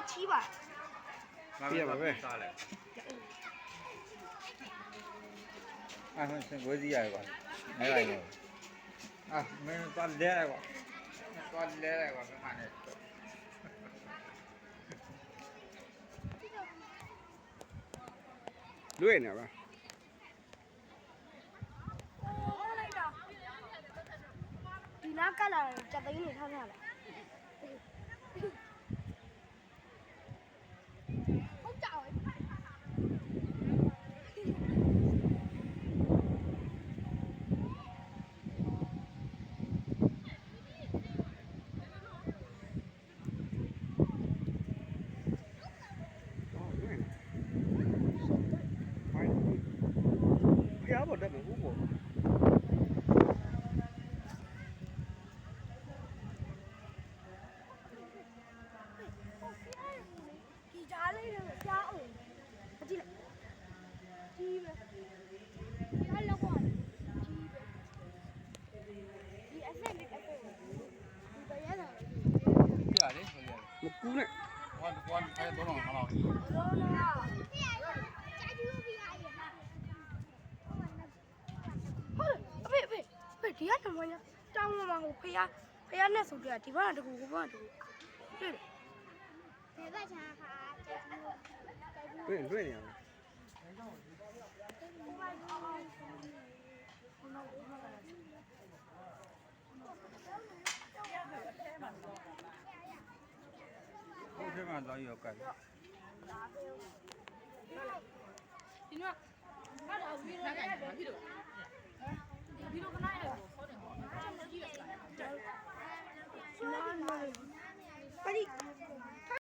七吧。别吧呗。啊，我这样吧，没来过。啊，没抓来过，抓来过，没看见。对呢吧？ဒီနားကလာကြတဲ့နေထားထားလားဟုတ်ကြောက်ဘုရားပေါ်တက်ပြီဘူးပေါ့ ဒီကြားလေးတွေကြားအောင်မကြည့်လိုက်ကြီးပဲဟာလောက်ပါကြီးပဲဒီအဆက်လေးအဆက်ဒီဘယ်ရတာ ပြရတယ်ဆိုရတယ်မကူနဲ့oneအဲတော့တော့မလား ရောလာကြာကျူးပြရရဲ့ဟုတ်အဖေဒီကနမရတောင်းမှာကိုဖေးနဲ့ဆိုပြဒီဘက်ကတကူကိုဘက်ကတကူတွေ့တယ်ဒီဘက်ချာခါကြာကျူးတွေ့နေရမယ်ဘယ်ထဲမှာသွားရောက်ကဲဒီနော်အဲ့ဒါဝီရိုနဲ့ပဲပြီးတော့ဒီလိုကနားရတော့ဆောတယ်ပေါ့ကျွန်တော်ကြည့်လိုက်တာနော်ပရိ